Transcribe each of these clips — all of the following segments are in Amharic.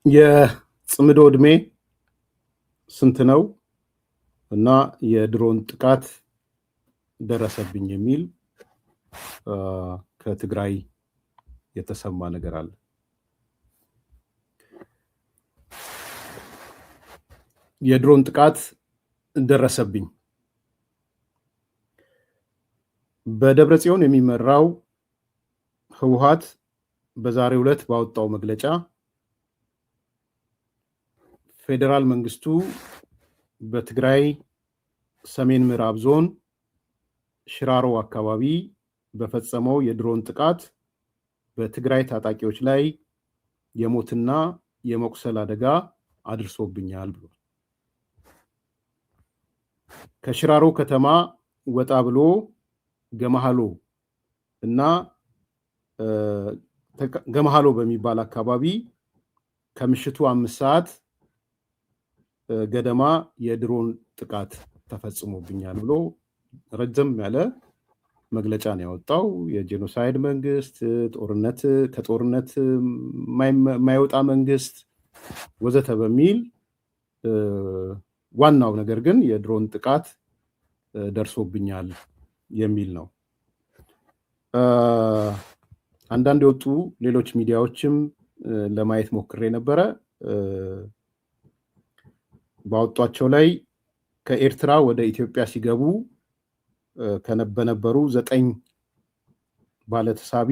የጽምዶ ዕድሜ ስንት ነው እና የድሮን ጥቃት ደረሰብኝ የሚል ከትግራይ የተሰማ ነገር አለ። የድሮን ጥቃት ደረሰብኝ። በደብረጽዮን የሚመራው ህወሓት በዛሬው ዕለት ባወጣው መግለጫ ፌዴራል መንግስቱ በትግራይ ሰሜን ምዕራብ ዞን ሽራሮ አካባቢ በፈጸመው የድሮን ጥቃት በትግራይ ታጣቂዎች ላይ የሞትና የመቁሰል አደጋ አድርሶብኛል ብሏል። ከሽራሮ ከተማ ወጣ ብሎ ገማሃሎ እና ገማሃሎ በሚባል አካባቢ ከምሽቱ 5 ሰዓት ገደማ የድሮን ጥቃት ተፈጽሞብኛል ብሎ ረጅም ያለ መግለጫ ነው ያወጣው። የጄኖሳይድ መንግስት፣ ከጦርነት የማይወጣ መንግስት ወዘተ በሚል ዋናው ነገር ግን የድሮን ጥቃት ደርሶብኛል የሚል ነው። አንዳንድ የወጡ ሌሎች ሚዲያዎችም ለማየት ሞክሬ ነበረ። ባወጧቸው ላይ ከኤርትራ ወደ ኢትዮጵያ ሲገቡ በነበሩ 9 ባለተሳቢ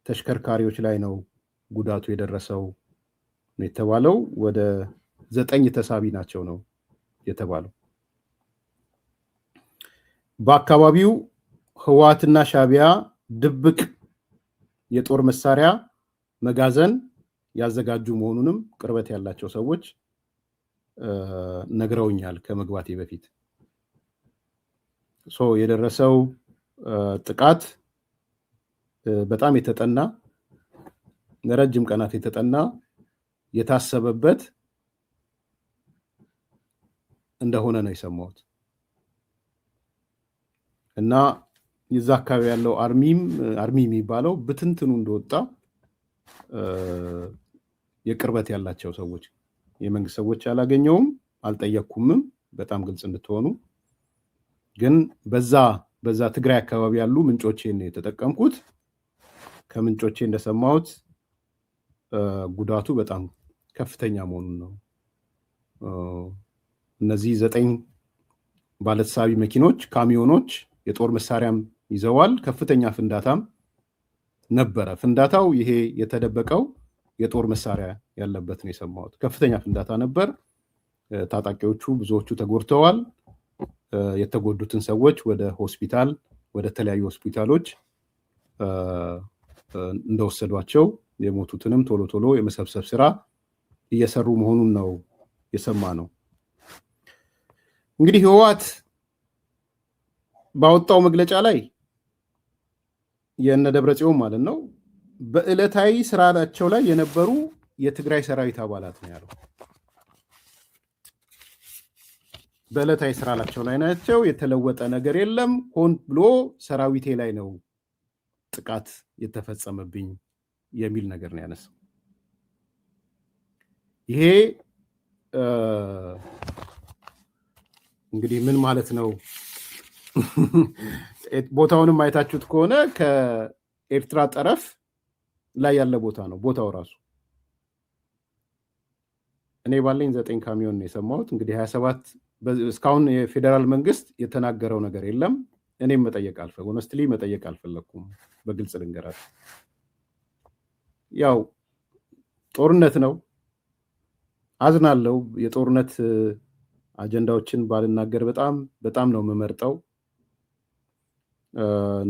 ተሽከርካሪዎች ላይ ነው ጉዳቱ የደረሰው ነው የተባለው። ወደ 9 ተሳቢ ናቸው ነው የተባለው። በአካባቢው ህወሓትና ሻዕቢያ ድብቅ የጦር መሳሪያ መጋዘን ያዘጋጁ መሆኑንም ቅርበት ያላቸው ሰዎች ነግረውኛል ከመግባቴ በፊት። የደረሰው ጥቃት በጣም የተጠና ለረጅም ቀናት የተጠና የታሰበበት እንደሆነ ነው የሰማሁት እና የዛ አካባቢ ያለው አርሚ የሚባለው ብትንትኑ እንደወጣ የቅርበት ያላቸው ሰዎች፣ የመንግስት ሰዎች አላገኘውም፣ አልጠየቅኩምም። በጣም ግልጽ እንድትሆኑ ግን በዛ ትግራይ አካባቢ ያሉ ምንጮቼን ነው የተጠቀምኩት። ከምንጮቼ እንደሰማሁት ጉዳቱ በጣም ከፍተኛ መሆኑን ነው። እነዚህ 9 ባለተሳቢ መኪኖች፣ ካሚዮኖች የጦር መሳሪያም ይዘዋል። ከፍተኛ ፍንዳታም ነበረ። ፍንዳታው ይሄ የተደበቀው የጦር መሳሪያ ያለበት ነው የሰማሁት። ከፍተኛ ፍንዳታ ነበር። ታጣቂዎቹ ብዙዎቹ ተጎድተዋል። የተጎዱትን ሰዎች ወደ ተለያዩ ሆስፒታሎች እንደወሰዷቸው፣ የሞቱትንም ቶሎ ቶሎ የመሰብሰብ ስራ እየሰሩ መሆኑን ነው የሰማ ነው። እንግዲህ ህወሓት ባወጣው መግለጫ ላይ የነ ደብረጽዮን ማለት ነው በዕለታዊ ስራቸው ላይ የነበሩ የትግራይ ሰራዊት አባላት ነው ያለው። በዕለታዊ ስራቸው ላይ ናቸው፣ የተለወጠ ነገር የለም፣ ሆን ብሎ ሰራዊቴ ላይ ነው ጥቃት የተፈጸመብኝ የሚል ነገር ነው ያነሳው። ይሄ እንግዲህ ምን ማለት ነው? ቦታውንም አይታችሁት ከሆነ ከኤርትራ ጠረፍ ላይ ያለ ቦታ ነው ቦታው ራሱ። እኔ ባለኝ 9 ካሚዮን ነው የሰማሁት። እንግዲህ 27 እስካሁን የፌዴራል መንግስት የተናገረው ነገር የለም። እኔም መጠየቅ አልፈለኩም። በግልጽ ልንገራችሁ፣ ያው ጦርነት ነው። አዝናለሁ። የጦርነት አጀንዳዎችን ባልናገር በጣም ነው የምመርጠው።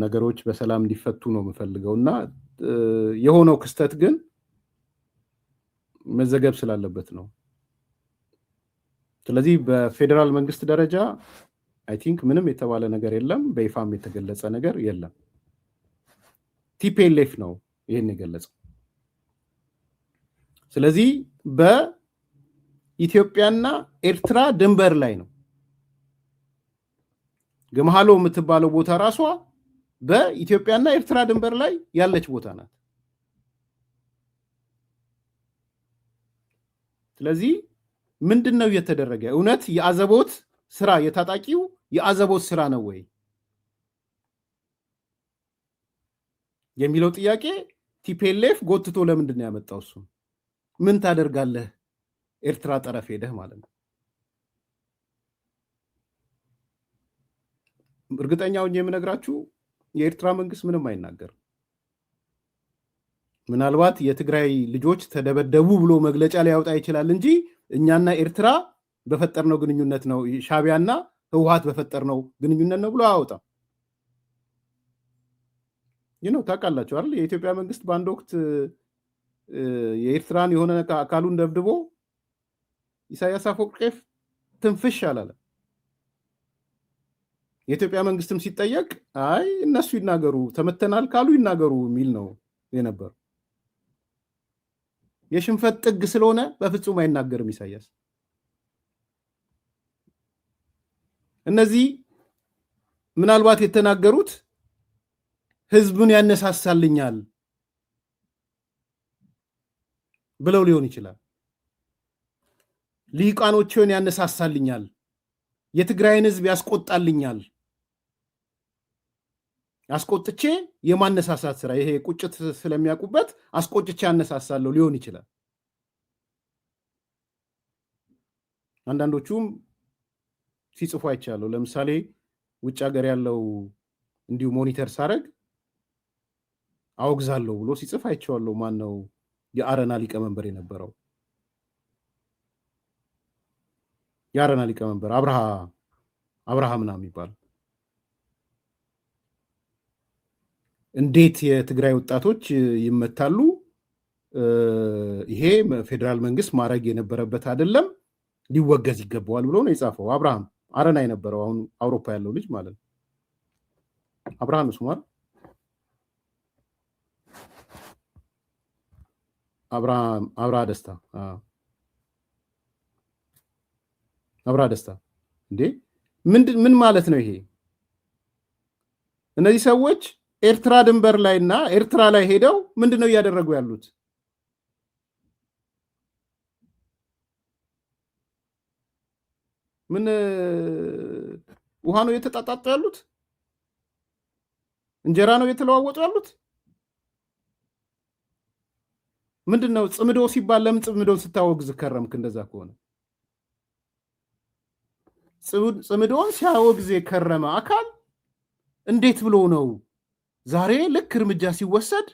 ነገሮች በሰላም እንዲፈቱ ነው የምፈልገው እና የሆነው ክስተት ግን መዘገብ ስላለበት ነው። ስለዚህ በፌዴራል መንግስት ደረጃ አይ ቲንክ ምንም የተባለ ነገር የለም፣ በይፋም የተገለጸ ነገር የለም። ቲፒኤልኤፍ ነው ይህን የገለጸው። ስለዚህ በኢትዮጵያና ኤርትራ ድንበር ላይ ነው። ገማሃሎ የምትባለው ቦታ ራሷ በኢትዮጵያና ኤርትራ ድንበር ላይ ያለች ቦታ ናት። ስለዚህ ምንድነው እየተደረገ? እውነት የአዘቦት ስራ የታጣቂው የአዘቦት ስራ ነው ወይ የሚለው ጥያቄ ቲፒኤልኤፍ ጎትቶ ለምንድን ነው ያመጣው? እሱ ምን ታደርጋለህ ኤርትራ ጠረፍ ሄደህ ማለት ነው። እርግጠኛው የምነግራችሁ የኤርትራ መንግስት ምንም አይናገርም። ምናልባት የትግራይ ልጆች ተደበደቡ ብሎ መግለጫ ሊያወጣ ይችላል እንጂ እኛና ኤርትራ በፈጠርነው ግንኙነት ነው ሻቢያና ህወሓት በፈጠርነው ግንኙነት ነው ብሎ አያወጣም። ታውቃላችሁ አይደል? የኢትዮጵያ መንግስት በአንድ ወቅት የኤርትራን የሆነ አካሉን ደብድቦ ኢሳያስ አፈወርቂ ትንፍሽ አላለ። የኢትዮጵያ መንግስትም ሲጠየቅ አይ እነሱ ይናገሩ ተመተናል ካሉ ይናገሩ የሚል ነው የነበረው። የሽንፈት ጥግ ስለሆነ በፍጹም አይናገርም ኢሳያስ። እነዚህ ምናልባት የተናገሩት ህዝቡን ያነሳሳልኛል ብለው ሊሆን ይችላል። ሊቃኖችን ያነሳሳልኛል፣ የትግራይን ህዝብ ያስቆጣልኛል፣ አስቆጥቼ የማነሳሳት ስራ ይሄ ቁጭት ስለሚያውቁበት አስቆጥቼ ያነሳሳለሁ ሊሆን ይችላል። አንዳንዶቹም ሲጽፉ አይቻለሁ። ለምሳሌ ውጭ ሀገር ያለው እንዲሁ ሞኒተር ሳረግ አውግዛለሁ ብሎ ሲጽፍ አይቻለሁ። ማን ነው የአረና ሊቀመንበር የነበረው? የአረና ሊቀመንበር አብርሃም ምናምን የሚባል እንዴት የትግራይ ወጣቶች ይመታሉ? ይሄ ፌዴራል መንግስት ማድረግ የነበረበት አይደለም፣ ሊወገዝ ይገባዋል ብሎ ነው የጻፈው። አብርሃም አረና የነበረው አሁን አውሮፓ ያለው ልጅ ማለት ነው። አብርሃም ስሟል አብርሃ ደስታ እንዴ ምን ማለት ነው ይሄ? እነዚህ ሰዎች ኤርትራ ድንበር ላይና ኤርትራ ላይ ሄደው ምንድነው እያደረጉ ያሉት? ምን ውሃ ነው እየተጣጣጡ ያሉት? እንጀራ ነው እየተለዋወጡ ያሉት? ምንድነው? ጽምዶ ሲባል ለምን ጽምዶን ስታወግዝ ከረምክ? እንደዛ ከሆነ ጽምዶን ሲያወግዝ የከረመ አካል እንዴት ብሎ ነው ዛሬ ልክ እርምጃ ሲወሰድ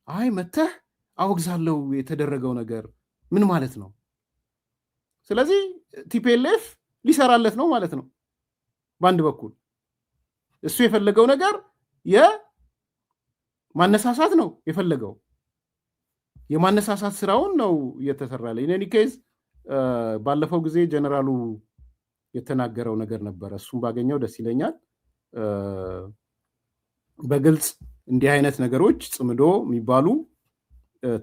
አይ መተህ አወግዛለሁ የተደረገው ነገር ምን ማለት ነው? ስለዚህ ቲፒኤልኤፍ ሊሰራለት ነው ማለት ነው። በአንድ በኩል እሱ የፈለገው ነገር የማነሳሳት ነው የፈለገው የማነሳሳት ስራውን ነው እየተሰራለ። ኢን ኬዝ ባለፈው ጊዜ ጀነራሉ የተናገረው ነገር ነበረ። እሱም ባገኘው ደስ ይለኛል። በግልጽ እንዲህ አይነት ነገሮች ጽምዶ የሚባሉ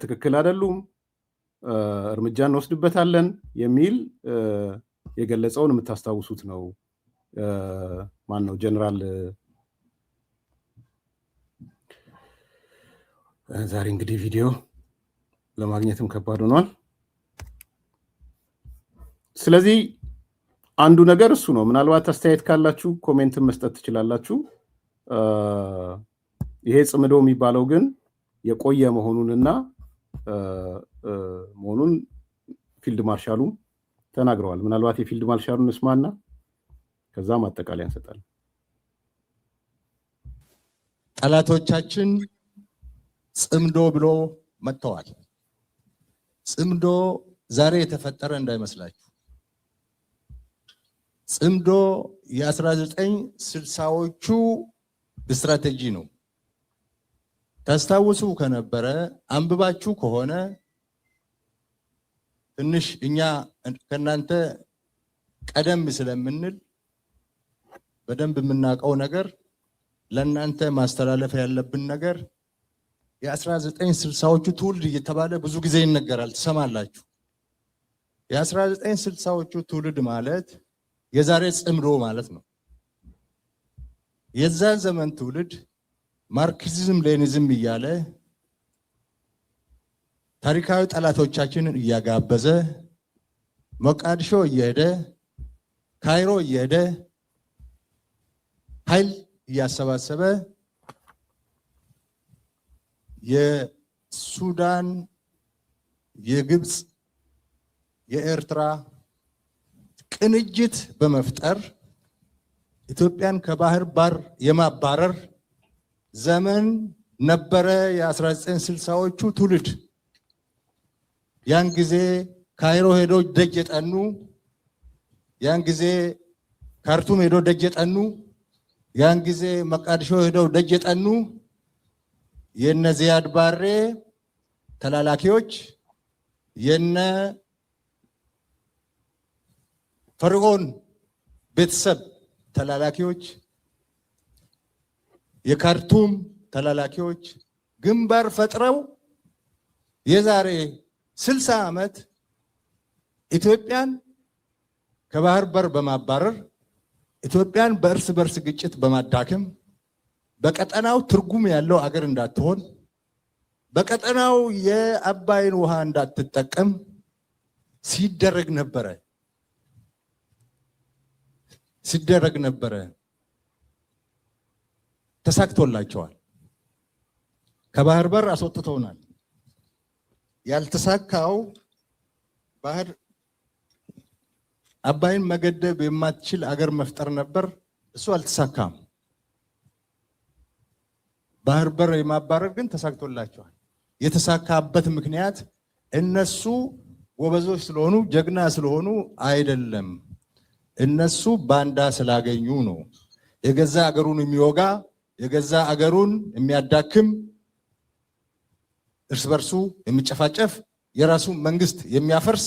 ትክክል አይደሉም፣ እርምጃ እንወስድበታለን የሚል የገለጸውን የምታስታውሱት ነው። ማን ነው ጀነራል? ዛሬ እንግዲህ ቪዲዮ ለማግኘትም ከባድ ሆኗል። ስለዚህ አንዱ ነገር እሱ ነው። ምናልባት አስተያየት ካላችሁ ኮሜንትን መስጠት ትችላላችሁ። ይሄ ጽምዶ የሚባለው ግን የቆየ መሆኑንና መሆኑን ፊልድ ማርሻሉ ተናግረዋል። ምናልባት የፊልድ ማርሻሉን እስማና ከዛም አጠቃላይ እንሰጣለን። ጠላቶቻችን ጽምዶ ብሎ መጥተዋል። ጽምዶ ዛሬ የተፈጠረ እንዳይመስላችሁ። ጽምዶ የ1960ዎቹ ስትራቴጂ ነው። ታስታውሱ ከነበረ አንብባችሁ ከሆነ ትንሽ እኛ ከናንተ ቀደም ስለምንል በደንብ የምናውቀው ነገር ለናንተ ማስተላለፍ ያለብን ነገር የ1960ዎቹ ትውልድ እየተባለ ብዙ ጊዜ ይነገራል፣ ትሰማላችሁ። የ1960ዎቹ ትውልድ ማለት የዛሬ ጽምዶ ማለት ነው። የዛ ዘመን ትውልድ ማርክሲዝም ሌኒዝም እያለ ታሪካዊ ጠላቶቻችንን እያጋበዘ ሞቃዲሾ እየሄደ ካይሮ እየሄደ ኃይል እያሰባሰበ የሱዳን፣ የግብፅ፣ የኤርትራ ቅንጅት በመፍጠር ኢትዮጵያን ከባህር በር የማባረር ዘመን ነበረ። የ1960ዎቹ ትውልድ ያን ጊዜ ካይሮ ሄዶ ደጅ የጠኑ፣ ያን ጊዜ ካርቱም ሄዶ ደጅ የጠኑ፣ ያን ጊዜ ሞቃዲሾ ሄዶ ደጅ የጠኑ የነ ዚያድ ባሬ ተላላኪዎች፣ የነ ፈርዖን ቤተሰብ ተላላኪዎች፣ የካርቱም ተላላኪዎች ግንባር ፈጥረው የዛሬ 60 ዓመት ኢትዮጵያን ከባህር በር በማባረር ኢትዮጵያን በእርስ በርስ ግጭት በማዳከም በቀጠናው ትርጉም ያለው አገር እንዳትሆን በቀጠናው የአባይን ውሃ እንዳትጠቀም ሲደረግ ነበረ። ተሳክቶላቸዋል። ከባህር በር አስወጥተውናል። ያልተሳካው ባህር አባይን መገደብ የማትችል አገር መፍጠር ነበር። እሱ አልተሳካም። ባህር በር የማባረር ግን ተሳክቶላቸዋል። የተሳካበት ምክንያት እነሱ ጎበዞች ስለሆኑ ጀግና ስለሆኑ አይደለም። እነሱ ባንዳ ስላገኙ ነው። የገዛ አገሩን የሚወጋ የገዛ አገሩን የሚያዳክም እርስ በርሱ የሚጨፋጨፍ የራሱ መንግስት የሚያፈርስ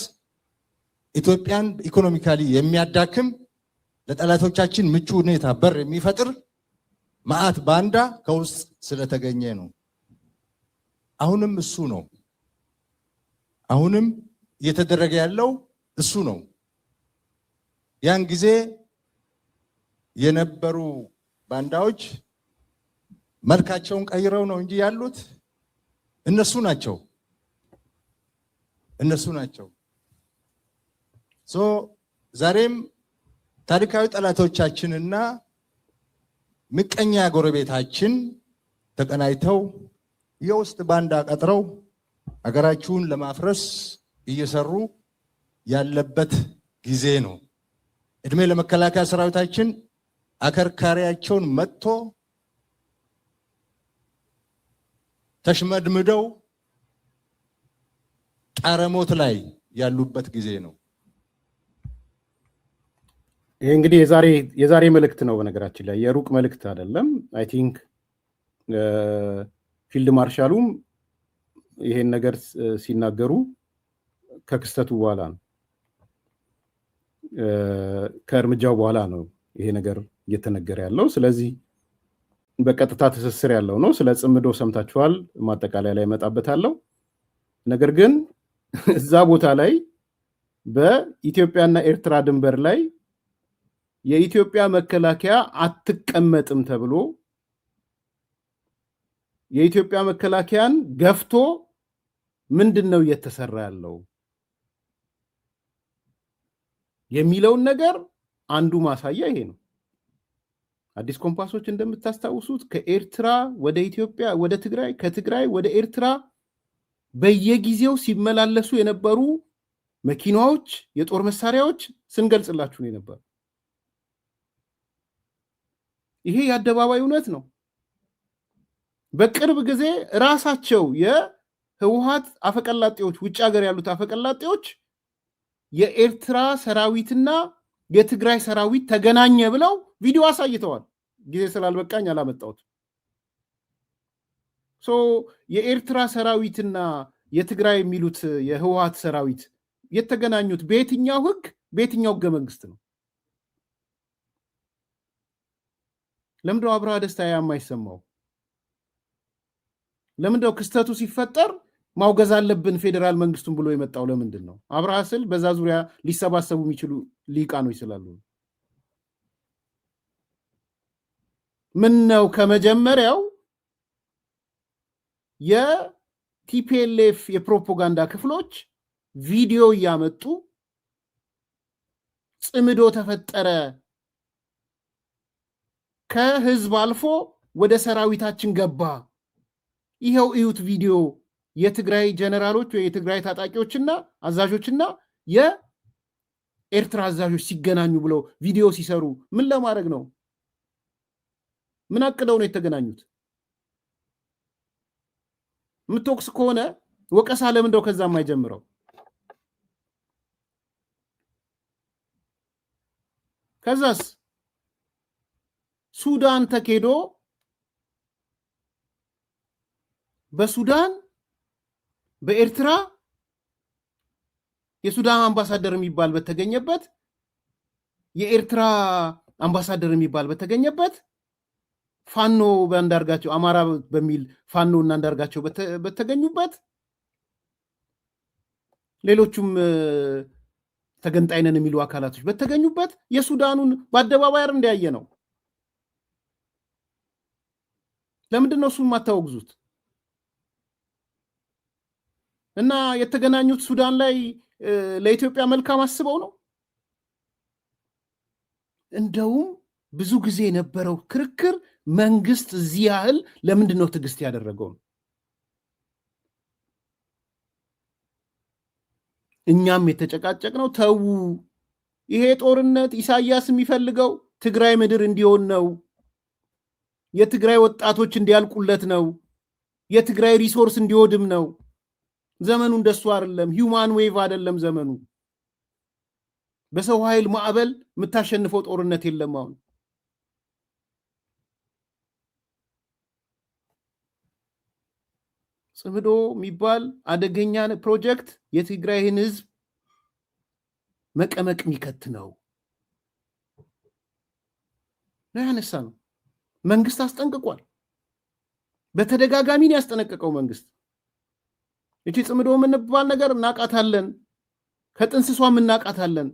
ኢትዮጵያን ኢኮኖሚካሊ የሚያዳክም ለጠላቶቻችን ምቹ ሁኔታ በር የሚፈጥር ማአት ባንዳ ከውስጥ ስለተገኘ ነው። አሁንም እሱ ነው። አሁንም እየተደረገ ያለው እሱ ነው። ያን ጊዜ የነበሩ ባንዳዎች መልካቸውን ቀይረው ነው እንጂ ያሉት እነሱ ናቸው። ዛሬም ታሪካዊ ጠላቶቻችንና ምቀኛ ጎረቤታችን ተቀናይተው የውስጥ ባንዳ ቀጥረው ሀገራችሁን ለማፍረስ እየሰሩ ያለበት ጊዜ ነው። እድሜ ለመከላከያ ሰራዊታችን አከርካሪያቸውን መጥቶ ተሽመድምደው ጣረሞት ላይ ያሉበት ጊዜ ነው። ይሄ እንግዲህ የዛሬ መልእክት ነው። በነገራችን ላይ የሩቅ መልእክት አይደለም። አይ ቲንክ ፊልድ ማርሻሉም ይሄን ነገር ሲናገሩ ከክስተቱ በኋላ ነው፣ ከእርምጃው በኋላ ነው ይሄ ነገር እየተነገረ ያለው። ስለዚህ በቀጥታ ትስስር ያለው ነው። ስለ ጽምዶ ሰምታችኋል። ማጠቃለያ ላይ እመጣበታለሁ። ነገር ግን እዛ ቦታ ላይ በኢትዮጵያና ኤርትራ ድንበር ላይ የኢትዮጵያ መከላከያ አትቀመጥም ተብሎ የኢትዮጵያ መከላከያን ገፍቶ ምንድነው እየተሰራ ያለው የሚለውን ነገር አንዱ ማሳያ ይሄ ነው። አዲስ ኮምፓሶች እንደምታስታውሱት ከኤርትራ ወደ ኢትዮጵያ ወደ ትግራይ፣ ከትግራይ ወደ ኤርትራ በየጊዜው ሲመላለሱ የነበሩ መኪናዎች፣ የጦር መሳሪያዎች ስንገልጽላችሁ ነው የነበሩ። ይሄ የአደባባይ እውነት ነው። በቅርብ ጊዜ ራሳቸው የህወሓት አፈቀላጤዎች፣ ውጭ ሀገር ያሉት አፈቀላጤዎች የኤርትራ ሰራዊትና የትግራይ ሰራዊት ተገናኘ ብለው ቪዲዮ አሳይተዋል። ጊዜ ስላልበቃኝ አላመጣሁት። የኤርትራ ሰራዊትና የትግራይ የሚሉት የህወሓት ሰራዊት የተገናኙት በየትኛው ህግ፣ በየትኛው ህገ መንግስት ነው? ለምንድነው አብርሃ ደስታ የማይሰማው? ለምንድነው ክስተቱ ሲፈጠር ማውገዝ አለብን ፌዴራል መንግስቱን ብሎ የመጣው? ለምንድን ነው? አብርሃ ስል በዛ ዙሪያ ሊሰባሰቡ የሚችሉ ሊቃኖች ስላሉ። ምን ነው ከመጀመሪያው የቲፒኤልኤፍ የፕሮፓጋንዳ ክፍሎች ቪዲዮ እያመጡ ጽምዶ ተፈጠረ። ከህዝብ አልፎ ወደ ሰራዊታችን ገባ። ይሄው እዩት ቪዲዮ የትግራይ ጀነራሎች ወይ የትግራይ ታጣቂዎችና አዛዦችና የኤርትራ አዛዦች ሲገናኙ ብለው ቪዲዮ ሲሰሩ ምን ለማድረግ ነው? ምን አቅደው ነው የተገናኙት? የምትወቅስ ከሆነ ወቀሳ ለምን እንደው ከዛ የማይጀምረው? ከዛስ ሱዳን ተኬዶ በሱዳን በኤርትራ የሱዳን አምባሳደር የሚባል በተገኘበት የኤርትራ አምባሳደር የሚባል በተገኘበት ፋኖ በአንዳርጋቸው አማራ በሚል ፋኖ እና አንዳርጋቸው በተገኙበት ሌሎቹም ተገንጣይነን የሚሉ አካላቶች በተገኙበት የሱዳኑን በአደባባይ እንዲያየ ነው። ለምንድን ነው እሱን ማታወግዙት? እና የተገናኙት ሱዳን ላይ ለኢትዮጵያ መልካም አስበው ነው? እንደውም ብዙ ጊዜ የነበረው ክርክር መንግስት እዚህ ያህል ለምንድን ነው ትዕግስት ያደረገው? እኛም የተጨቃጨቅ ነው። ተዉ፣ ይሄ ጦርነት ኢሳያስ የሚፈልገው ትግራይ ምድር እንዲሆን ነው። የትግራይ ወጣቶች እንዲያልቁለት ነው። የትግራይ ሪሶርስ እንዲወድም ነው። ዘመኑ እንደሱ አይደለም። ሂውማን ዌቭ አይደለም ዘመኑ። በሰው ኃይል ማዕበል የምታሸንፈው ጦርነት የለም። አሁን ጽምዶ የሚባል አደገኛ ፕሮጀክት የትግራይን ህዝብ መቀመቅ የሚከት ነው ያነሳ ነው። መንግስት አስጠንቅቋል። በተደጋጋሚ ነው ያስጠነቀቀው መንግስት። እቺ ጽምዶ የምንባል ነገር እናቃታለን፣ ከጥንስሷም እናቃታለን።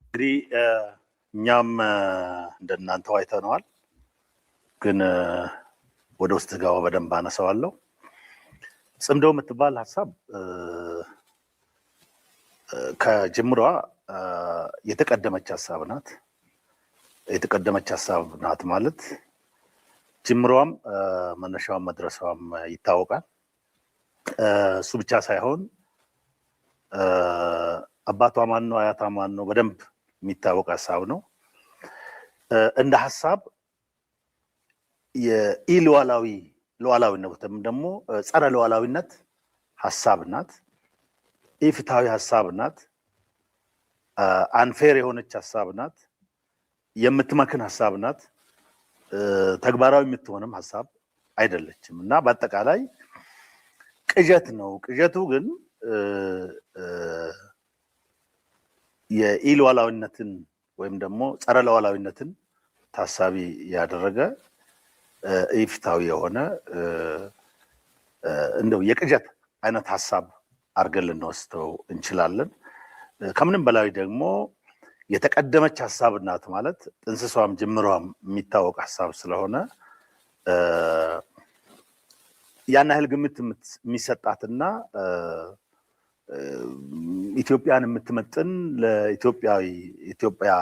እንግዲህ እኛም እንደናንተው አይተነዋል፣ ግን ወደ ውስጥ ገባ በደንብ አነሳዋለሁ። ጽምዶ የምትባል ሀሳብ ከጅምሯ የተቀደመች ሀሳብ ናት። የተቀደመች ሀሳብ ናት ማለት ጅምሯም መነሻዋም መድረሻዋም ይታወቃል። እሱ ብቻ ሳይሆን አባቷ ማን ነው አያቷ ማን ነው በደንብ የሚታወቅ ሀሳብ ነው። እንደ ሀሳብ ሉዓላዊነት ወይም ደግሞ ጸረ ሉዓላዊነት ሀሳብ ናት። ኢፍትሐዊ ሀሳብ ናት። አንፌር የሆነች ሀሳብ ናት። የምትመክን ሀሳብ ናት። ተግባራዊ የምትሆንም ሀሳብ አይደለችም እና በአጠቃላይ ቅዠት ነው። ቅዠቱ ግን የኢሉዓላዊነትን ወይም ደግሞ ጸረ ሉዓላዊነትን ታሳቢ ያደረገ ኢፍትሐዊ የሆነ እንደው የቅዠት አይነት ሀሳብ አድርገን ልንወስደው እንችላለን። ከምንም በላይ ደግሞ የተቀደመች ሀሳብ ናት ማለት ጥንስሷም ጅምሯም የሚታወቅ ሀሳብ ስለሆነ ያን ያህል ግምት የሚሰጣትና ኢትዮጵያን የምትመጥን ለኢትዮጵያ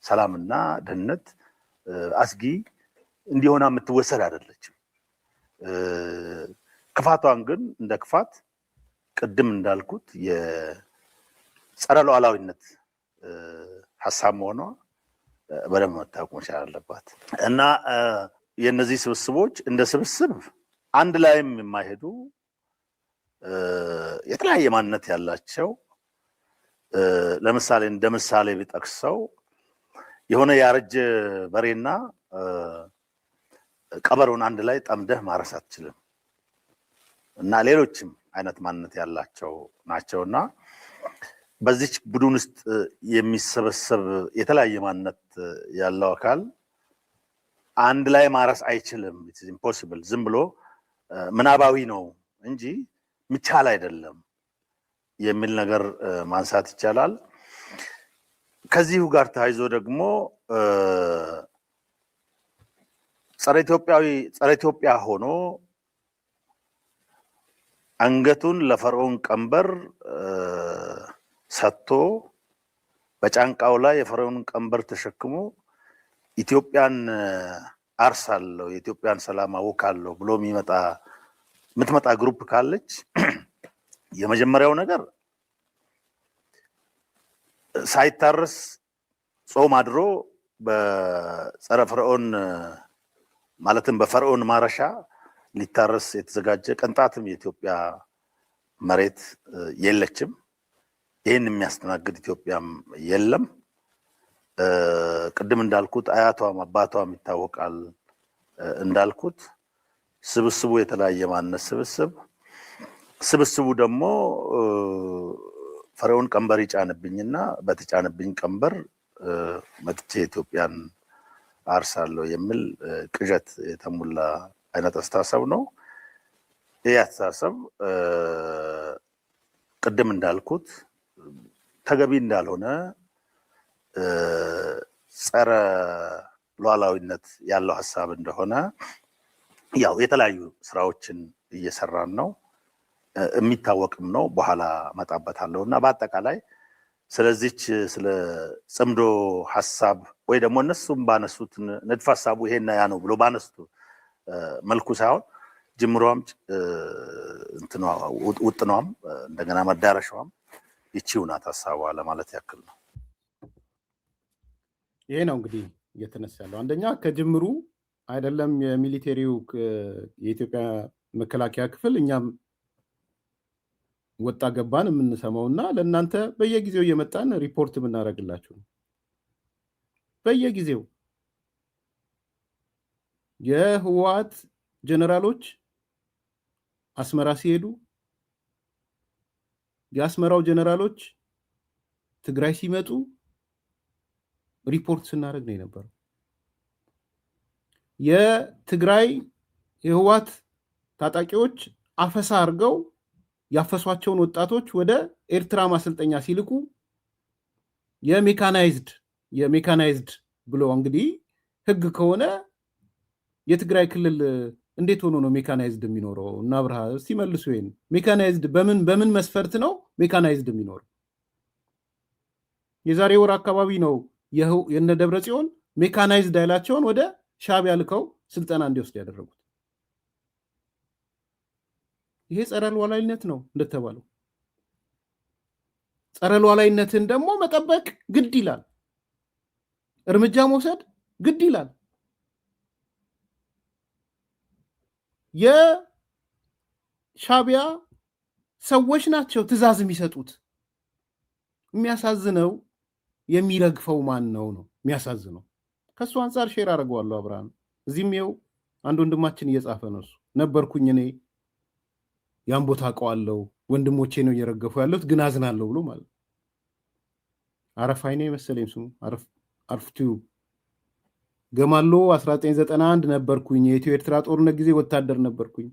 ሰላምና ደህንነት አስጊ እንዲሆና የምትወሰድ አይደለችም። ክፋቷን ግን እንደ ክፋት ቅድም እንዳልኩት የጸረ ሉዓላዊነት ሀሳብ መሆኗ በደንብ መታወቅ መቻል አለባት እና የእነዚህ ስብስቦች እንደ ስብስብ አንድ ላይም የማይሄዱ የተለያየ ማንነት ያላቸው ለምሳሌ እንደ ምሳሌ ቢጠቅሰው የሆነ ያረጀ በሬና ቀበሮን አንድ ላይ ጠምደህ ማረስ አትችልም እና ሌሎችም አይነት ማንነት ያላቸው ናቸውና በዚች ቡድን ውስጥ የሚሰበሰብ የተለያየ ማንነት ያለው አካል አንድ ላይ ማረስ አይችልም። ኢትስ ኢምፖሲብል። ዝም ብሎ ምናባዊ ነው እንጂ ምቻል አይደለም የሚል ነገር ማንሳት ይቻላል። ከዚሁ ጋር ተያይዞ ደግሞ ጸረ ኢትዮጵያ ሆኖ አንገቱን ለፈርዖን ቀንበር ሰጥቶ በጫንቃው ላይ የፈርዖን ቀንበር ተሸክሞ ኢትዮጵያን አርሳለሁ የኢትዮጵያን ሰላም አውካለሁ ብሎ የምትመጣ ግሩፕ ካለች የመጀመሪያው ነገር ሳይታረስ ጾም አድሮ በጸረ ፈርዖን ማለትም በፈርዖን ማረሻ ሊታረስ የተዘጋጀ ቅንጣትም የኢትዮጵያ መሬት የለችም። ይህን የሚያስተናግድ ኢትዮጵያም የለም። ቅድም እንዳልኩት አያቷም አባቷም ይታወቃል። እንዳልኩት ስብስቡ የተለያየ ማንነት ስብስቡ ደግሞ ፈርዖን ቀንበር ይጫንብኝና በተጫንብኝ ቀንበር መጥቼ ኢትዮጵያን አርሳለሁ የሚል ቅዠት የተሞላ አይነት አስተሳሰብ ነው። ይህ አስተሳሰብ ቅድም እንዳልኩት ተገቢ እንዳልሆነ ጸረ ሉዓላዊነት ያለው ሀሳብ እንደሆነ ያው የተለያዩ ስራዎችን እየሰራን ነው፣ የሚታወቅም ነው። በኋላ መጣበታለሁ እና በአጠቃላይ ስለዚች ስለ ጽምዶ ሀሳብ ወይ ደግሞ እነሱም ባነሱት ንድፈ ሀሳቡ ይሄና ያ ነው ብሎ ባነሱት መልኩ ሳይሆን ጅምሯም እንትኗ ውጥኗም እንደገና መዳረሻዋም ይቺው ናት ሀሳቧ ለማለት ያክል ነው። ይሄ ነው እንግዲህ እየተነሳ ያለው። አንደኛ ከጅምሩ አይደለም የሚሊቴሪው የኢትዮጵያ መከላከያ ክፍል እኛም ወጣ ገባን የምንሰማውና ለእናንተ በየጊዜው እየመጣን ሪፖርት የምናደርግላችሁ ነው። በየጊዜው የህወሓት ጀነራሎች አስመራ ሲሄዱ የአስመራው ጀነራሎች ትግራይ ሲመጡ ሪፖርት ስናደርግ ነው የነበረው። የትግራይ የህወሓት ታጣቂዎች አፈሳ አድርገው ያፈሷቸውን ወጣቶች ወደ ኤርትራ ማሰልጠኛ ሲልኩ የሜካናይዝድ ብሎ እንግዲህ ህግ ከሆነ የትግራይ ክልል እንዴት ሆኖ ነው ሜካናይዝድ የሚኖረው? እና አብርሃ እስቲ መልሱ። ይሄን ሜካናይዝድ በምን መስፈርት ነው ሜካናይዝድ የሚኖረው? የዛሬ ወር አካባቢ ነው የነ ደብረ ጽዮን ሜካናይዝድ ኃይላቸውን ወደ ሻዕቢያ ልከው ስልጠና እንዲወስድ ያደረጉት። ይሄ ጸረ ሉዓላዊነት ነው እንደተባለው። ጸረ ሉዓላዊነትን ደግሞ መጠበቅ ግድ ይላል፣ እርምጃ መውሰድ ግድ ይላል። የሻዕቢያ ሰዎች ናቸው ትዕዛዝ የሚሰጡት። የሚያሳዝነው የሚረግፈው ማን ነው ነው የሚያሳዝነው። ከሱ አንጻር ሼር አደርገዋለሁ። አብርሃም እዚህም ይኸው አንድ ወንድማችን እየጻፈ ነው። እሱ ነበርኩኝ እኔ ያን ቦታ አውቀዋለሁ፣ ወንድሞቼ ነው እየረገፉ ያሉት ግን አዝናለሁ ብሎ ማለት አረፋይኔ መሰለኝ ስሙ አርፍቲዩ ገማሎ 1991 ነበርኩኝ። የኢትዮ ኤርትራ ጦርነት ጊዜ ወታደር ነበርኩኝ።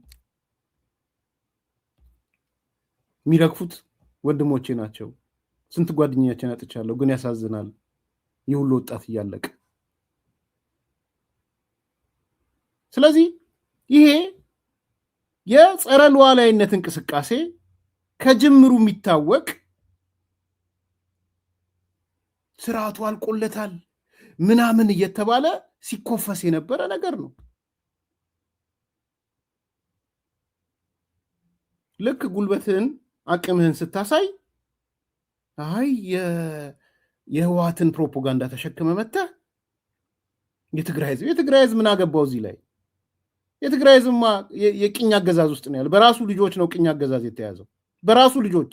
የሚረግፉት ወንድሞቼ ናቸው። ስንት ጓደኛችን አጥቻለሁ፣ ግን ያሳዝናል። ይህ ሁሉ ወጣት እያለቀ። ስለዚህ ይሄ የጸረ ሉዓላዊነት እንቅስቃሴ ከጅምሩ የሚታወቅ ስርዓቱ አልቆለታል ምናምን እየተባለ ሲኮፈስ የነበረ ነገር ነው። ልክ ጉልበትህን አቅምህን ስታሳይ አይ የህወሓትን ፕሮፓጋንዳ ተሸክመ መጥተህ የትግራይ ህዝብ ምን አገባው እዚህ ላይ? የትግራይ ህዝብማ የቅኝ አገዛዝ ውስጥ ነው ያለው። በራሱ ልጆች ነው ቅኝ አገዛዝ የተያዘው፣ በራሱ ልጆች።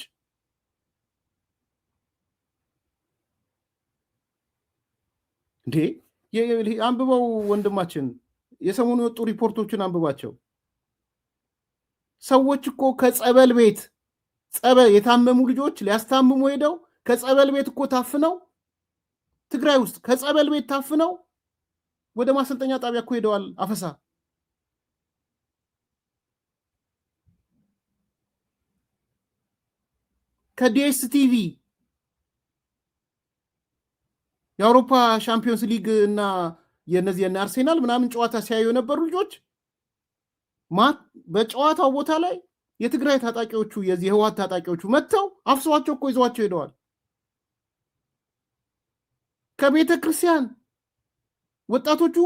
እንዴ አንብበው ወንድማችን፣ የሰሞኑ የወጡ ሪፖርቶችን አንብባቸው። ሰዎች እኮ ከጸበል ቤት የታመሙ ልጆች ሊያስታምሙ ሄደው ከጸበል ቤት እኮ ታፍነው ትግራይ ውስጥ ከጸበል ቤት ታፍነው ወደ ማሰልጠኛ ጣቢያ እኮ ሄደዋል። አፈሳ ከዲኤስቲቪ የአውሮፓ ሻምፒዮንስ ሊግ እና የነዚህ አርሴናል ምናምን ጨዋታ ሲያዩ የነበሩ ልጆች በጨዋታው ቦታ ላይ የትግራይ ታጣቂዎቹ የዚህ ህወሓት ታጣቂዎቹ መጥተው አፍሰዋቸው እኮ ይዘዋቸው ሄደዋል። ከቤተ ክርስቲያን ወጣቶቹ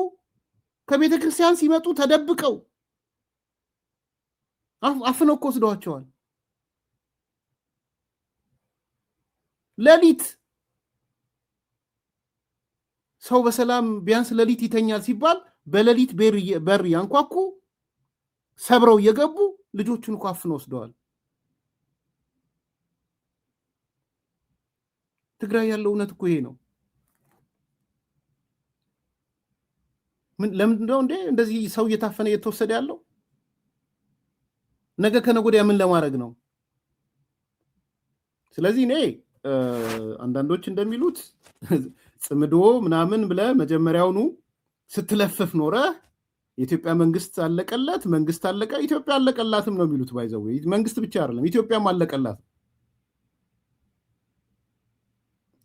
ከቤተ ክርስቲያን ሲመጡ ተደብቀው አፍነው እኮ ወስደዋቸዋል። ሌሊት ሰው በሰላም ቢያንስ ሌሊት ይተኛል ሲባል በሌሊት በር ያንኳኩ ሰብረው እየገቡ ልጆቹን እኮ አፍነው ወስደዋል። ትግራይ ያለው እውነት እኮ ይሄ ነው። ለምንድን ነው እንደዚህ ሰው እየታፈነ እየተወሰደ ያለው? ነገ ከነገ ወዲያ ምን ለማድረግ ነው? ስለዚህ እኔ አንዳንዶች እንደሚሉት ጽምዶ ምናምን ብለ መጀመሪያውኑ ስትለፍፍ ኖረ የኢትዮጵያ መንግስት አለቀላት፣ መንግስት አለቀ፣ ኢትዮጵያ አለቀላትም ነው የሚሉት። ባይዘው መንግስት ብቻ አይደለም ኢትዮጵያም አለቀላት።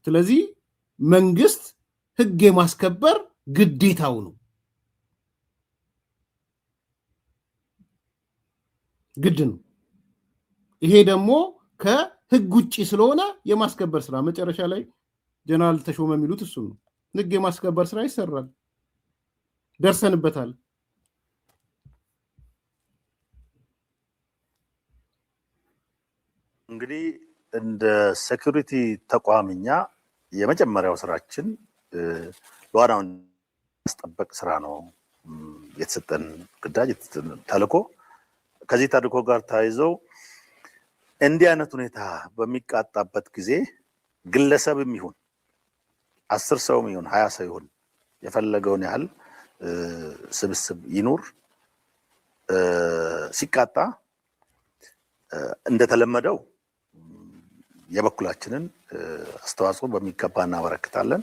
ስለዚህ መንግስት ህግ የማስከበር ግዴታው ነው፣ ግድ ነው። ይሄ ደግሞ ከህግ ውጪ ስለሆነ የማስከበር ስራ መጨረሻ ላይ ጀነራል ተሾመ የሚሉት እሱ ነው። ህግ የማስከበር ስራ ይሰራል፣ ደርሰንበታል። እንግዲህ እንደ ሴኩሪቲ ተቋምኛ የመጀመሪያው ስራችን ለዋናውን ማስጠበቅ ስራ ነው የተሰጠን ግዳጅ ተልዕኮ። ከዚህ ተልዕኮ ጋር ተያይዘው እንዲህ አይነት ሁኔታ በሚቃጣበት ጊዜ ግለሰብም ይሁን 10 ሰውም ይሁን 20 ሰው ይሁን የፈለገውን ያህል ስብስብ ይኑር ሲቃጣ እንደተለመደው የበኩላችንን አስተዋጽኦ በሚገባ እናበረክታለን።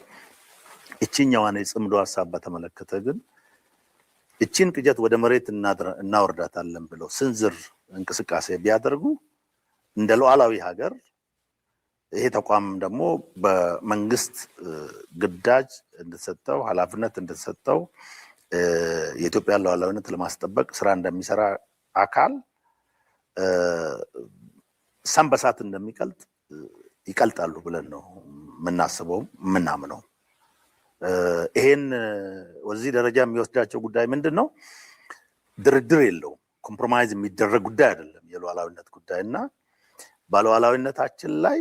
እቺኛዋን የጽምዶ ሀሳብ በተመለከተ ግን እቺን ቅጀት ወደ መሬት እናወርዳታለን ብለው ስንዝር እንቅስቃሴ ቢያደርጉ እንደ ሉዓላዊ ሀገር ይሄ ተቋም ደግሞ በመንግስት ግዳጅ እንደተሰጠው ኃላፊነት እንደተሰጠው የኢትዮጵያ ሉዓላዊነት ለማስጠበቅ ስራ እንደሚሰራ አካል ሰም በሳት እንደሚቀልጥ ይቀልጣሉ ብለን ነው የምናስበው የምናምነው። ይሄን ወደዚህ ደረጃ የሚወስዳቸው ጉዳይ ምንድን ነው? ድርድር የለውም። ኮምፕሮማይዝ የሚደረግ ጉዳይ አይደለም የሉዓላዊነት ጉዳይ እና በሉዓላዊነታችን ላይ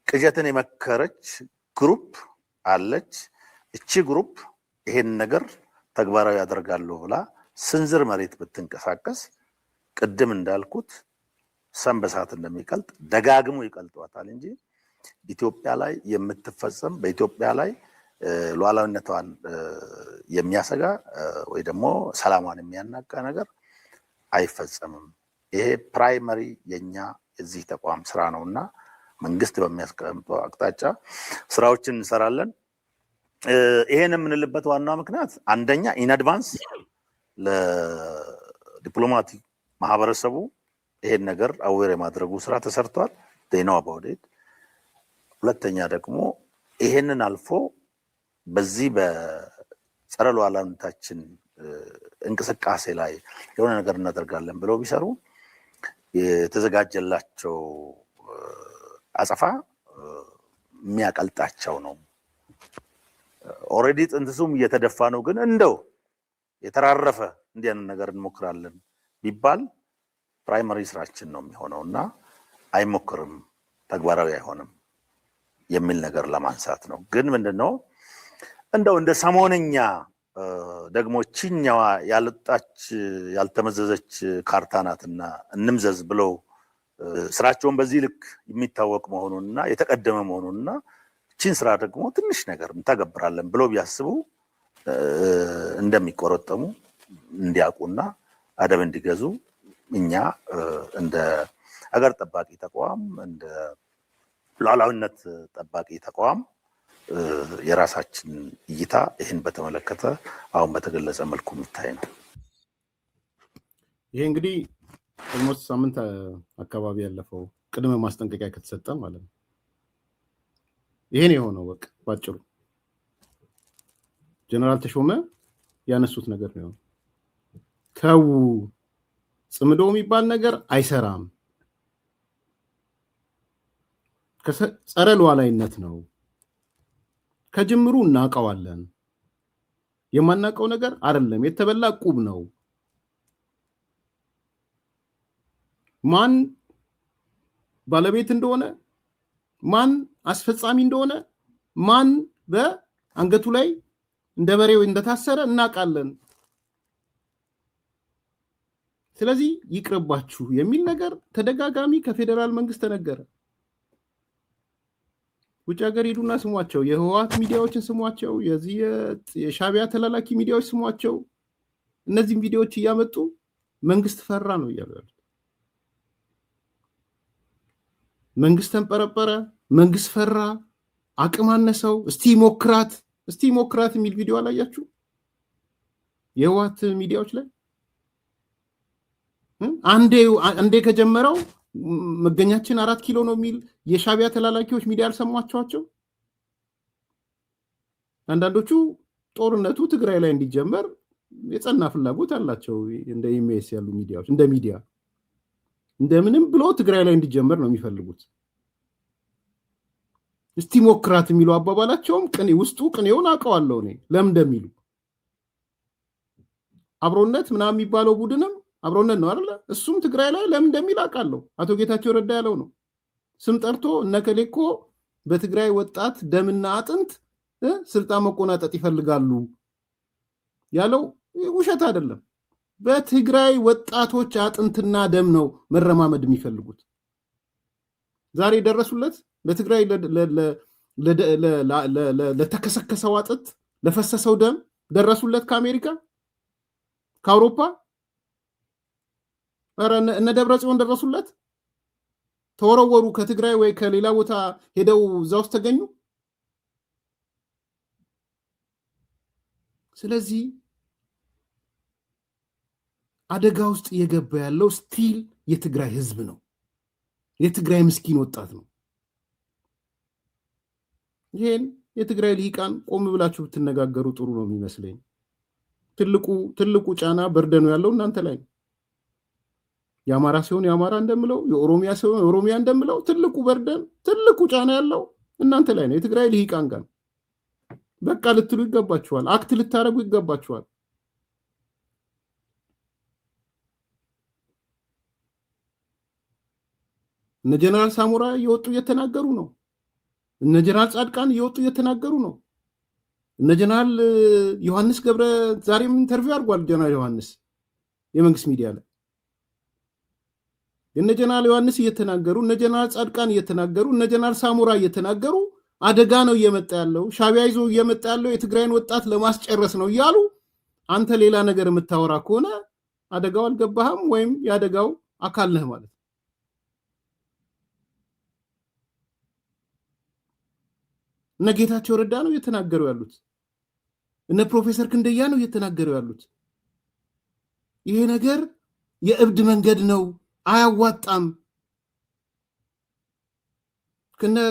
ቅዠትን የመከረች ግሩፕ አለች። እቺ ግሩፕ ይሄን ነገር ተግባራዊ ያደርጋለሁ ብላ ስንዝር መሬት ብትንቀሳቀስ ቅድም እንዳልኩት ሰም በሳት እንደሚቀልጥ ደጋግሞ ይቀልጧታል እንጂ ኢትዮጵያ ላይ የምትፈጸም በኢትዮጵያ ላይ ሉዓላዊነቷን የሚያሰጋ ወይ ደግሞ ሰላሟን የሚያናጋ ነገር አይፈጸምም። ይሄ ፕራይመሪ የኛ የዚህ ተቋም ስራ ነውና መንግስት በሚያስቀምጠው አቅጣጫ ስራዎችን እንሰራለን። ይሄን የምንልበት ዋና ምክንያት አንደኛ ኢን አድቫንስ ለዲፕሎማቲክ ማህበረሰቡ ይሄን ነገር አዌር የማድረጉ ስራ ተሰርቷል። ዜናው አባውዴት። ሁለተኛ ደግሞ ይሄንን አልፎ በዚህ በጸረ ሉዓላዊነታችን እንቅስቃሴ ላይ የሆነ ነገር እናደርጋለን ብለው ቢሰሩ የተዘጋጀላቸው አጸፋ የሚያቀልጣቸው ነው። ኦልሬዲ ጥንትሱም እየተደፋ ነው። ግን እንደው የተራረፈ እንዲህ አይነት ነገር እንሞክራለን ቢባል ፕራይመሪ ስራችን ነው የሚሆነው እና አይሞክርም፣ ተግባራዊ አይሆንም የሚል ነገር ለማንሳት ነው። ግን ምንድነው እንደው እንደ ሰሞነኛ ደግሞ ቺኛዋ ያልጣች ያልተመዘዘች ካርታ ናትና እንምዘዝ ብለው ስራቸውን በዚህ ልክ የሚታወቅ መሆኑንና የተቀደመ መሆኑንና ቺን ስራ ደግሞ ትንሽ ነገር እንተገብራለን ብለው ቢያስቡ እንደሚቆረጠሙ እንዲያውቁና አደብ እንዲገዙ እኛ እንደ ሀገር ጠባቂ ተቋም እንደ ሉዓላዊነት ጠባቂ ተቋም የራሳችን እይታ ይህን በተመለከተ አሁን በተገለጸ መልኩ የሚታይ ነው። ይሄ እንግዲህ ኦልሞስት ሳምንት አካባቢ ያለፈው ቅድመ ማስጠንቀቂያ ከተሰጠ ማለት ነው። ይሄን የሆነው በቃ ባጭሩ ጀነራል ተሾመ ያነሱት ነገር ነው። ተው ጽምዶ የሚባል ነገር አይሰራም። ጸረ ሉዓላዊነት ነው። ከጅምሩ እናውቀዋለን። የማናውቀው ነገር አይደለም። የተበላ ቁብ ነው። ማን ባለቤት እንደሆነ፣ ማን አስፈጻሚ እንደሆነ፣ ማን በአንገቱ ላይ እንደ በሬው እንደታሰረ እናውቃለን። ስለዚህ ይቅርባችሁ የሚል ነገር ተደጋጋሚ ከፌዴራል መንግስት ተነገረ። ውጭ ሀገር ሄዱና ስሟቸው፣ የህወሓት ሚዲያዎችን ስሟቸው፣ የዚህ የሻዕቢያ ተላላኪ ሚዲያዎች ስሟቸው። እነዚህም ቪዲዮዎች እያመጡ መንግስት ፈራ ነው እያሉ ያሉት። መንግስት ተንጠረጠረ፣ መንግስት ፈራ፣ አቅም አነሰው። እስቲ ሞክራት የሚል ቪዲዮ አላያችሁ? የህወሓት ሚዲያዎች ላይ አንዴ ከጀመረው መገኛችን 4 ኪሎ ነው የሚል የሻዕቢያ ተላላኪዎች ሚዲያ አልሰማችኋቸው? አንዳንዶቹ ጦርነቱ ትግራይ ላይ እንዲጀመር የጸና ፍላጎት አላቸው። እንደ ኢሜስ ያሉ ሚዲያዎች እንደ ሚዲያ እንደምንም ብሎ ትግራይ ላይ እንዲጀመር ነው የሚፈልጉት። እስቲ ሞክራት የሚለው አባባላቸውም ውስጡ ቅኔውን አውቀዋለሁ እኔ ለምን እንደሚሉ። አብሮነት ምናምን የሚባለው ቡድንም አብሮነት ነው አይደለ? እሱም ትግራይ ላይ ለምን እንደሚል አውቃለሁ። አቶ ጌታቸው ረዳ ያለው ነው። ስም ጠርቶ እነከሌ እኮ በትግራይ ወጣት ደምና አጥንት ስልጣን መቆናጠጥ ይፈልጋሉ ያለው ውሸት አይደለም። በትግራይ ወጣቶች አጥንትና ደም ነው መረማመድ የሚፈልጉት። ዛሬ ደረሱለት። በትግራይ ለተከሰከሰው አጥንት ለፈሰሰው ደም ደረሱለት። ከአሜሪካ ከአውሮፓ እነ ደብረ ጽዮን ደረሱለት። ተወረወሩ። ከትግራይ ወይ ከሌላ ቦታ ሄደው እዛ ውስጥ ተገኙ። ስለዚህ አደጋ ውስጥ እየገባ ያለው ስቲል የትግራይ ህዝብ ነው። የትግራይ ምስኪን ወጣት ነው። ይሄን የትግራይ ልሂቃን ቆም ብላችሁ ብትነጋገሩ ጥሩ ነው የሚመስለኝ። ትልቁ ጫና በርደኑ ያለው እናንተ ላይ ነው። የአማራ ሲሆን የአማራ እንደምለው፣ የኦሮሚያ ሲሆን የኦሮሚያ እንደምለው፣ ትልቁ በርደን ትልቁ ጫና ያለው እናንተ ላይ ነው። የትግራይ ልሂቃን ጋር በቃ ልትሉ ይገባችኋል። አክት ልታደርጉ ይገባችኋል። እነ ጀነራል ሳሞራ እየወጡ እየተናገሩ ነው። እነ ጀነራል ጻድቃን እየወጡ እየተናገሩ ነው። እነ ጀነራል ዮሐንስ ገብረ ዛሬም ኢንተርቪው አድርጓል። ጀነራል ዮሐንስ የመንግስት ሚዲያ ላይ እነ ጀነራል ዮሐንስ እየተናገሩ፣ እነ ጀነራል ጻድቃን እየተናገሩ፣ እነ ጀነራል ሳሞራ እየተናገሩ አደጋ ነው እየመጣ ያለው፣ ሻዕቢያ ይዞ እየመጣ ያለው የትግራይን ወጣት ለማስጨረስ ነው እያሉ አንተ ሌላ ነገር የምታወራ ከሆነ አደጋው አልገባህም ወይም የአደጋው አካል ነህ ማለት ነው። እነ ጌታቸው ረዳ ነው እየተናገሩ ያሉት። እነ ፕሮፌሰር ክንደያ ነው እየተናገሩ ያሉት። ይሄ ነገር የእብድ መንገድ ነው፣ አያዋጣም።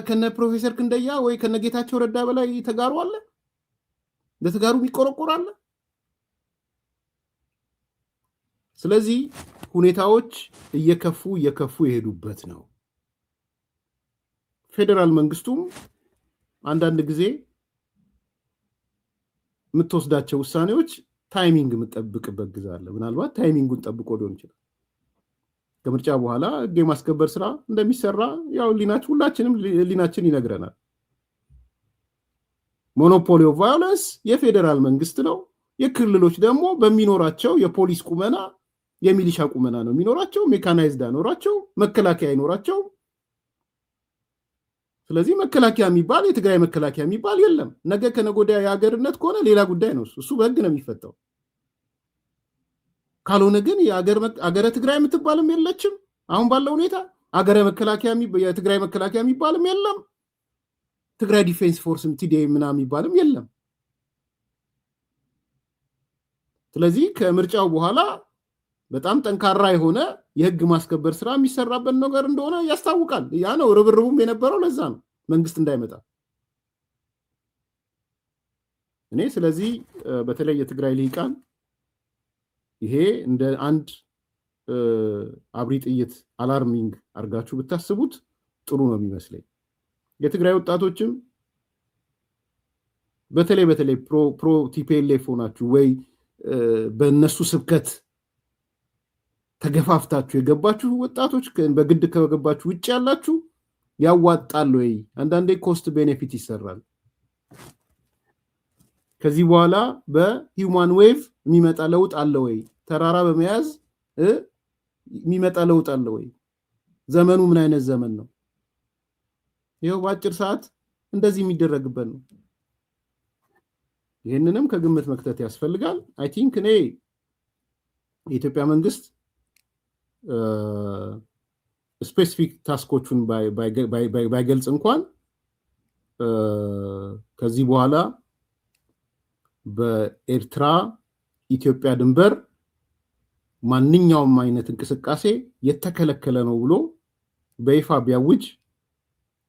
ከነ ፕሮፌሰር ክንደያ ወይ ከነ ጌታቸው ረዳ በላይ ተጋሩ አለ? ለተጋሩ የሚቆረቆር አለ? ስለዚህ ሁኔታዎች እየከፉ የሄዱበት ነው። ፌዴራል መንግስቱም አንዳንድ ጊዜ የምትወስዳቸው ውሳኔዎች ታይሚንግ የምጠብቅበት ጊዜ አለ። ምናልባት ታይሚንጉን ጠብቆ ሊሆን ይችላል። ከምርጫ በኋላ ህግ የማስከበር ስራ እንደሚሰራ ያው ሁላችንም ሊናችን ይነግረናል። ሞኖፖሊ ኦፍ ቫዮለንስ የፌዴራል መንግስት ነው። የክልሎች ደግሞ በሚኖራቸው የፖሊስ ቁመና፣ የሚሊሻ ቁመና ነው የሚኖራቸው። ሜካናይዝድ አይኖራቸው፣ መከላከያ አይኖራቸው። ስለዚህ መከላከያ የሚባል የትግራይ መከላከያ የሚባል የለም። ነገ ከነጎዳ የሀገርነት ከሆነ ሌላ ጉዳይ ነው። እሱ በህግ ነው የሚፈታው። ካልሆነ ግን የሀገረ ትግራይ የምትባልም የለችም። አሁን ባለው ሁኔታ የትግራይ መከላከያ የሚባልም የለም። ትግራይ ዲፌንስ ፎርስ ቲዲኤ ምናምን የሚባልም የለም። ስለዚህ ከምርጫው በኋላ በጣም ጠንካራ የሆነ የህግ ማስከበር ስራ የሚሰራበት ነገር እንደሆነ ያስታውቃል። ያ ነው ርብርቡም የነበረው። ለዛ ነው መንግስት እንዳይመጣ እኔ ስለዚህ በተለይ የትግራይ ልሂቃን ይሄ እንደ አንድ አብሪ ጥይት አላርሚንግ አርጋችሁ ብታስቡት ጥሩ ነው የሚመስለኝ። የትግራይ ወጣቶችም በተለይ ፕሮ ቲፒኤልኤፍ ሆናችሁ ወይ በእነሱ ስብከት ተገፋፍታችሁ የገባችሁ ወጣቶች በግድ ከገባችሁ ውጭ ያላችሁ ያዋጣል ወይ? አንዳንዴ ኮስት ቤኔፊት ይሰራል። ከዚህ በኋላ በሂውማን ዌቭ የሚመጣ ለውጥ አለ ወይ? ተራራ በመያዝ የሚመጣ ለውጥ አለ ወይ? ዘመኑ ምን አይነት ዘመን ነው? ይኸው በአጭር ሰዓት እንደዚህ የሚደረግበት ነው። ይህንንም ከግምት መክተት ያስፈልጋል። አይ ቲንክ እኔ የኢትዮጵያ መንግስት ስፔሲፊክ ታስኮቹን ባይገልጽ እንኳን ከዚህ በኋላ በኤርትራ ኢትዮጵያ ድንበር ማንኛውም አይነት እንቅስቃሴ የተከለከለ ነው ብሎ በይፋ ቢያውጅ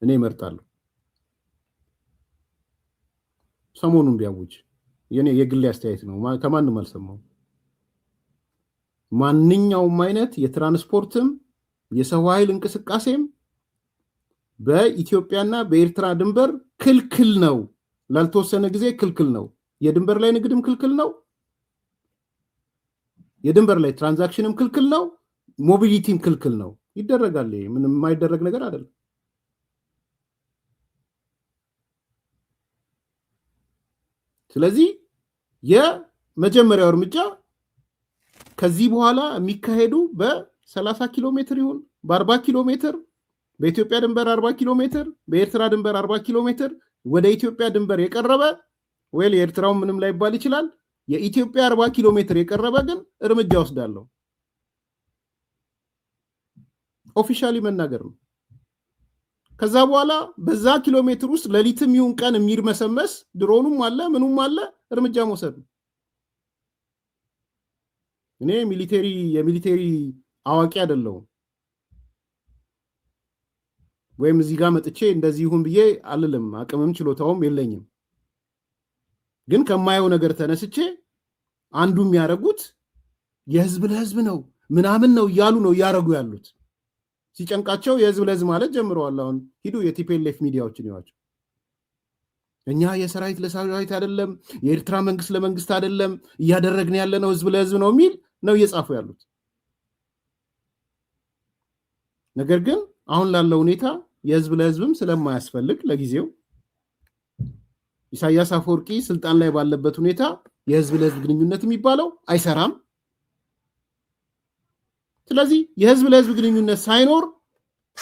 እኔ እመርጣለሁ። ሰሞኑን ቢያውጅ የኔ የግል አስተያየት ነው፣ ከማንም አልሰማው። ማንኛውም አይነት የትራንስፖርትም የሰው ኃይል እንቅስቃሴም በኢትዮጵያና በኤርትራ ድንበር ክልክል ነው። ላልተወሰነ ጊዜ ክልክል ነው። የድንበር ላይ ንግድም ክልክል ነው። የድንበር ላይ ትራንዛክሽንም ክልክል ነው። ሞቢሊቲም ክልክል ነው። ይደረጋል። ምንም የማይደረግ ነገር አይደለም። ስለዚህ የመጀመሪያው እርምጃ ከዚህ በኋላ የሚካሄዱ በ30 ኪሎ ሜትር ይሁን በ40 ኪሎ ሜትር በኢትዮጵያ ድንበር 40 ኪሎ ሜትር በኤርትራ ድንበር 40 ኪሎ ሜትር ወደ ኢትዮጵያ ድንበር የቀረበ ወይ የኤርትራው ምንም ላይባል ይችላል። የኢትዮጵያ 40 ኪሎ ሜትር የቀረበ ግን እርምጃ ወስዳለሁ። ኦፊሻሊ መናገር ነው። ከዛ በኋላ በዛ ኪሎ ሜትር ውስጥ ሌሊትም ይሁን ቀን የሚርመሰመስ ድሮኑም አለ ምኑም አለ እርምጃ መውሰድ ነው። እኔ የሚሊቴሪ አዋቂ አይደለሁም፣ ወይም እዚህ ጋር መጥቼ እንደዚህ ይሁን ብዬ አልልም። አቅምም ችሎታውም የለኝም። ግን ከማየው ነገር ተነስቼ አንዱ የሚያደርጉት የህዝብ ለህዝብ ነው ምናምን ነው እያሉ ነው እያደረጉ ያሉት። ሲጨንቃቸው የህዝብ ለህዝብ ማለት ጀምረዋል። አሁን ሂዱ የቲፒኤልኤፍ ሚዲያዎችን ይዋቸው። እኛ የሰራዊት ለሰራዊት አይደለም፣ የኤርትራ መንግስት ለመንግስት አይደለም፣ እያደረግን ያለነው ህዝብ ለህዝብ ነው የሚል ነው እየጻፉ ያሉት። ነገር ግን አሁን ላለው ሁኔታ የህዝብ ለህዝብም ስለማያስፈልግ ለጊዜው ኢሳያስ አፈወርቂ ስልጣን ላይ ባለበት ሁኔታ የህዝብ ለህዝብ ግንኙነት የሚባለው አይሰራም። ስለዚህ የህዝብ ለህዝብ ግንኙነት ሳይኖር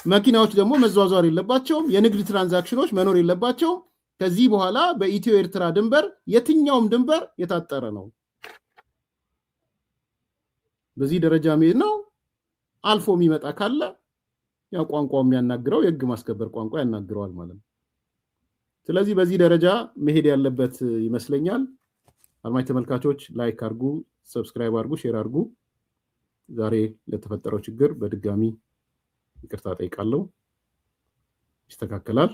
መኪናዎች ደግሞ መዟዟር የለባቸውም፣ የንግድ ትራንዛክሽኖች መኖር የለባቸውም። ከዚህ በኋላ በኢትዮ ኤርትራ ድንበር የትኛውም ድንበር የታጠረ ነው። በዚህ ደረጃ መሄድ ነው። አልፎ የሚመጣ ካለ ያው ቋንቋው የሚያናግረው የህግ ማስከበር ቋንቋ ያናግረዋል ማለት ነው። ስለዚህ በዚህ ደረጃ መሄድ ያለበት ይመስለኛል። አድማጭ ተመልካቾች ላይክ አድርጉ፣ ሰብስክራይብ አድርጉ፣ ሼር አድርጉ። ዛሬ ለተፈጠረው ችግር በድጋሚ ይቅርታ ጠይቃለሁ። ይስተካከላል።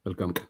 መልካም ቀን።